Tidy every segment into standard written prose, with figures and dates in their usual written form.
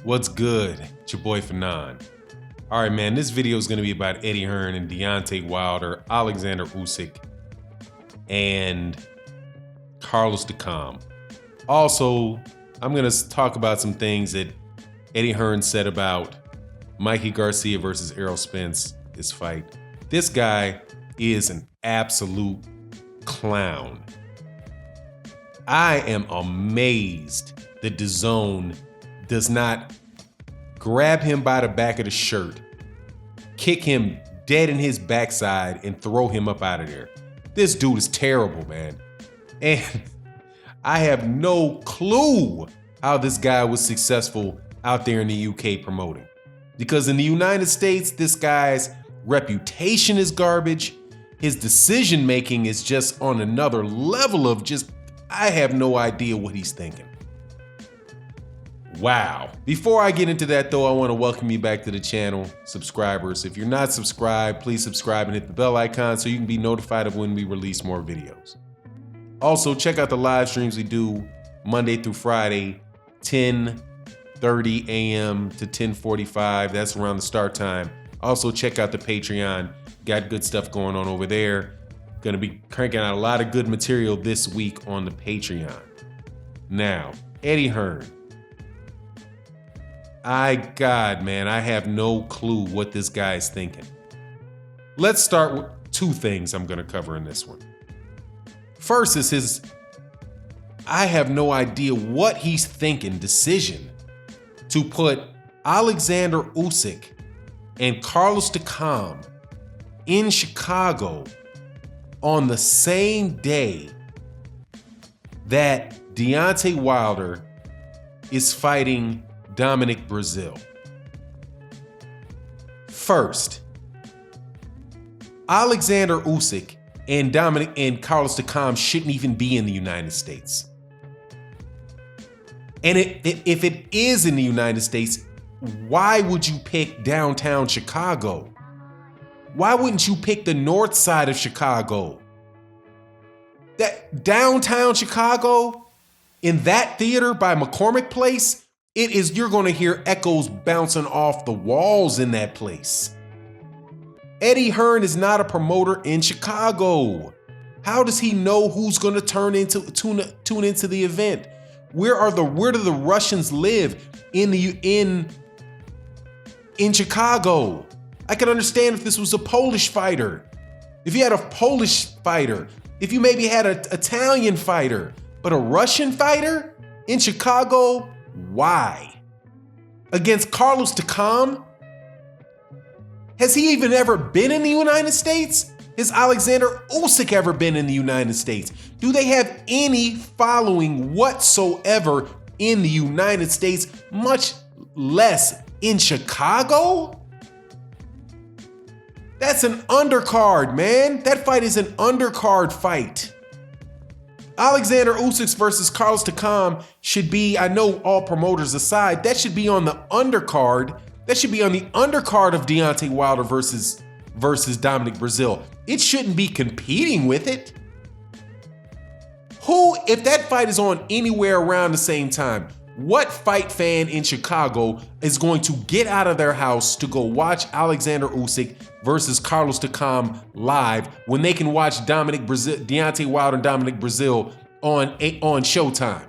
What's good? It's your boy Fanon. All right, man, this video is going to be about Eddie Hearn and Deontay Wilder, Alexander Usyk, and Carlos Takam. Also, I'm going to talk about some things that Eddie Hearn said about Mikey Garcia versus Errol Spence, this fight. This guy is an absolute clown. I am amazed that DAZN does not grab him by the back of the shirt, kick him dead in his backside, and throw him up out of there. This dude is terrible, man. And I have no clue how this guy was successful out there in the UK promoting. Because in the United States, this guy's reputation is garbage. His decision-making is just on another level of just, I have no idea what he's thinking. Wow. Before I get into that though, I want to welcome you back to the channel, subscribers. If you're not subscribed, please subscribe and hit the bell icon so you can be notified of when we release more videos. Also, check out the live streams we do Monday through Friday, 10:30 a.m. to 10:45. That's around the start time. Also, check out the Patreon. Got good stuff going on over there. Gonna be cranking out a lot of good material this week on the Patreon. Now, Eddie Hearn. God, man, I have no clue what this guy is thinking. Let's start with two things I'm gonna cover in this one. First is his, I have no idea what he's thinking, decision to put Alexander Usyk and Carlos Takam in Chicago on the same day that Deontay Wilder is fighting Dominic Breazeale. First, Alexander Usyk and Carlos Takam shouldn't even be in the United States. And if it is in the United States, why would you pick downtown Chicago? Why wouldn't you pick the north side of Chicago? That downtown Chicago, in that theater by McCormick Place, you're gonna hear echoes bouncing off the walls in that place. Eddie Hearn is not a promoter in Chicago. How does he know who's gonna tune into the event? Where do the Russians live in Chicago? I can understand if this was a Polish fighter. If you had a Polish fighter, if you maybe had an Italian fighter, but a Russian fighter in Chicago? Why? Against Carlos Takam? Has he even ever been in the United States? Has Alexander Usyk ever been in the United States? Do they have any following whatsoever in the United States, much less in Chicago? That's an undercard, man. That fight is an undercard fight. Alexander Usyk versus Carlos Takam should be, I know all promoters aside, that should be on the undercard. That should be on the undercard of Deontay Wilder versus Dominic Breazeale. It shouldn't be competing with it. If that fight is on anywhere around the same time, what fight fan in Chicago is going to get out of their house to go watch Alexander Usyk versus Carlos Takam live when they can watch Deontay Wilder and Dominic Breazeale on Showtime?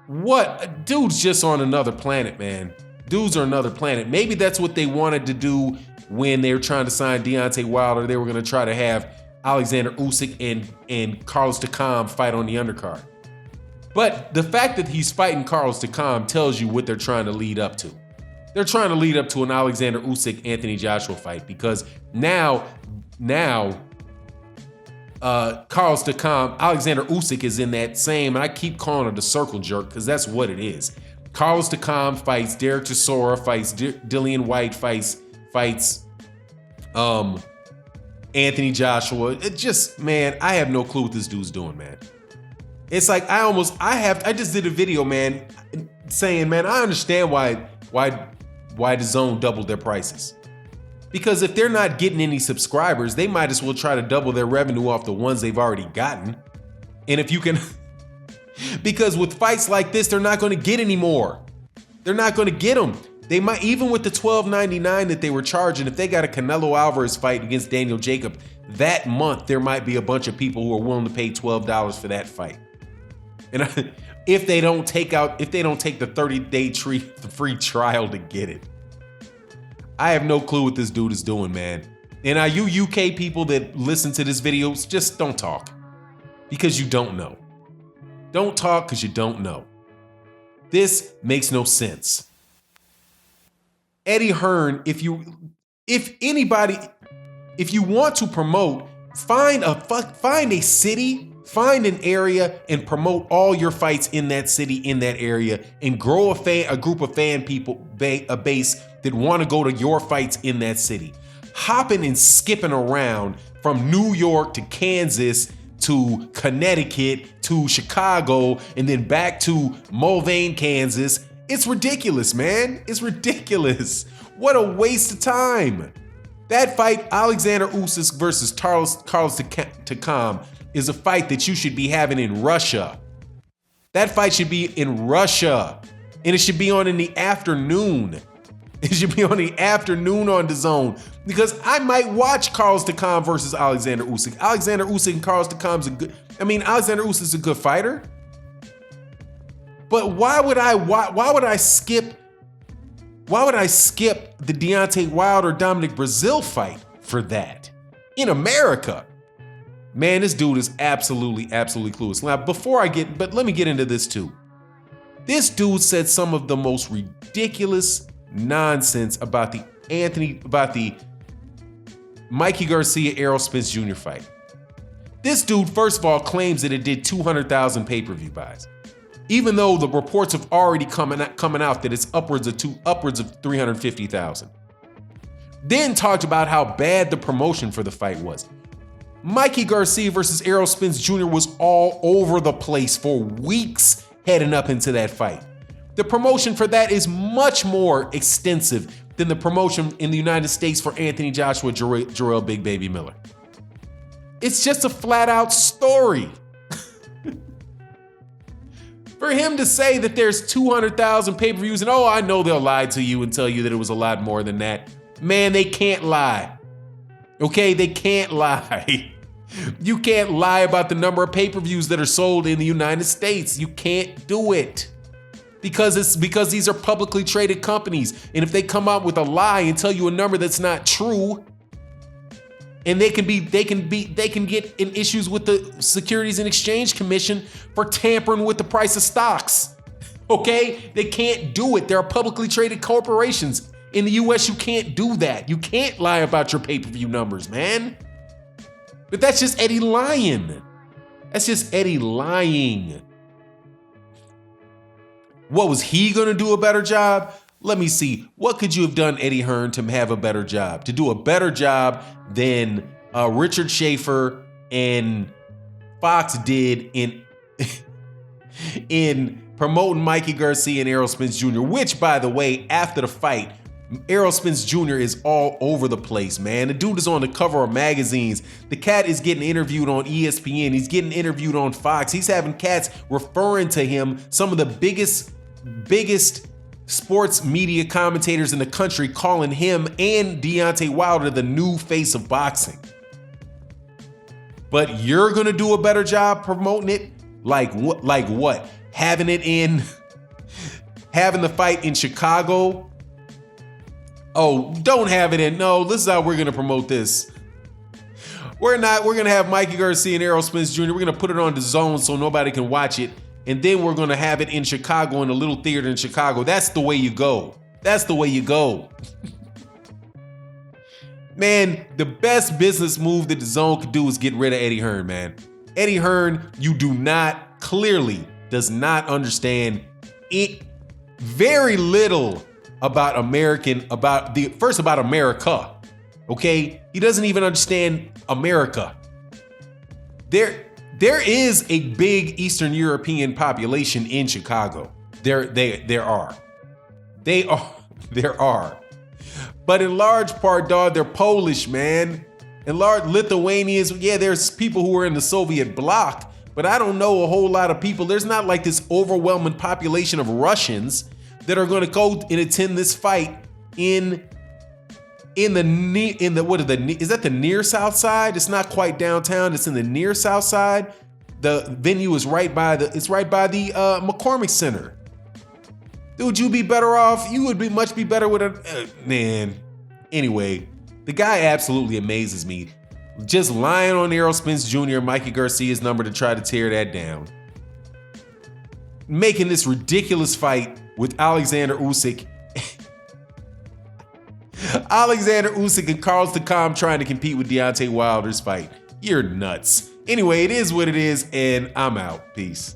What? Dude's just on another planet, man. Dudes are another planet. Maybe that's what they wanted to do when they were trying to sign Deontay Wilder. They were going to try to have Alexander Usyk and Carlos Takam fight on the undercard. But the fact that he's fighting Carlos Takam tells you what they're trying to lead up to. They're trying to lead up to an Alexander Usyk-Anthony Joshua fight, because now Carlos Takam, Alexander Usyk is in that same, and I keep calling it the circle jerk because that's what it is. Carlos Takam fights Derek Chisora, fights Dillian White, fights Anthony Joshua. It just, man, I have no clue what this dude's doing, man. It's like I just did a video, man, saying, man, I understand why DAZN doubled their prices. Because if they're not getting any subscribers, they might as well try to double their revenue off the ones they've already gotten. And if you can, because with fights like this, they're not going to get any more. They're not going to get him. They might, even with the $12.99 that they were charging, if they got a Canelo Alvarez fight against Daniel Jacob that month, there might be a bunch of people who are willing to pay $12 for that fight. And if they don't take the 30-day free trial to get it. I have no clue what this dude is doing, man. And are you UK people that listen to this video, just don't talk. Because you don't know. Don't talk because you don't know. This makes no sense. Eddie Hearn, if you want to promote, find a city, find an area, and promote all your fights in that city, in that area, and grow a group of fan people, a base that want to go to your fights in that city. Hopping and skipping around from New York to Kansas to Connecticut to Chicago and then back to Mulvane, Kansas. It's ridiculous, man. It's ridiculous. What a waste of time. That fight, Alexander Usyk versus Carlos Takam, is a fight that you should be having in Russia. That fight should be in Russia. And it should be on in the afternoon. It should be on the afternoon on DAZN, because I might watch Carlos Takam versus Alexander Usyk. Alexander Usyk and Carlos Takam's Alexander Usyk's a good fighter. But why would I skip the Deontay Wilder Dominic Brazil fight for that in America? Man, this dude is absolutely clueless. Now, let me get into this too. This dude said some of the most ridiculous nonsense about the Mikey Garcia Errol Spence Jr. fight. This dude, first of all, claims that it did 200,000 pay-per-view buys, even though the reports have already coming out that it's upwards of 350,000. Then talked about how bad the promotion for the fight was. Mikey Garcia versus Errol Spence Jr. was all over the place for weeks heading up into that fight. The promotion for that is much more extensive than the promotion in the United States for Anthony Joshua, Jarrell Big Baby Miller. It's just a flat out story. For him to say that there's 200,000 pay-per-views and, oh, I know they'll lie to you and tell you that it was a lot more than that. Man, they can't lie. Okay, they can't lie. You can't lie about the number of pay-per-views that are sold in the United States. You can't do it. Because these are publicly traded companies. And if they come out with a lie and tell you a number that's not true, and they can get in issues with the Securities and Exchange Commission for tampering with the price of stocks. Okay? They can't do it. There are publicly traded corporations. In the US, you can't do that. You can't lie about your pay-per-view numbers, man. But that's just Eddie lying. That's just Eddie lying. What, was he gonna do a better job? Let me see. What could you have done, Eddie Hearn, to have a better job? To do a better job than Richard Schaefer and Fox did in promoting Mikey Garcia and Errol Spence Jr., which, by the way, after the fight, Errol Spence Jr. is all over the place, man. The dude is on the cover of magazines. The cat is getting interviewed on ESPN. He's getting interviewed on Fox. He's having cats referring to him, some of the biggest sports media commentators in the country, calling him and Deontay Wilder the new face of boxing. But you're gonna do a better job promoting it? Like what? Having the fight in Chicago? Oh, don't have it in. No, this is how we're gonna promote this. We're gonna have Mikey Garcia and Errol Spence Jr. We're gonna put it on DAZN so nobody can watch it. And then we're gonna have it in Chicago, in a little theater in Chicago. That's the way you go. That's the way you go. Man, the best business move that DAZN could do is get rid of Eddie Hearn, man. Eddie Hearn, clearly does not understand it, very little about America. Okay? He doesn't even understand America. There is a big Eastern European population in Chicago. There are. But in large part, dog, they're Polish, man. In large Lithuanians, yeah, there's people who are in the Soviet bloc, but I don't know a whole lot of people. There's not like this overwhelming population of Russians. that are going to go and attend this fight in the what are the is that the near south side? It's not quite downtown. It's in the near south side. The venue is right by the McCormick Center. Dude, you'd be better off. You would be much better with a man. Anyway, the guy absolutely amazes me. Just lying on Errol Spence Jr. and Mikey Garcia's number to try to tear that down. Making this ridiculous fight with Alexander Usyk. Alexander Usyk and Carlos Takam trying to compete with Deontay Wilder's fight. You're nuts. Anyway, it is what it is, and I'm out. Peace.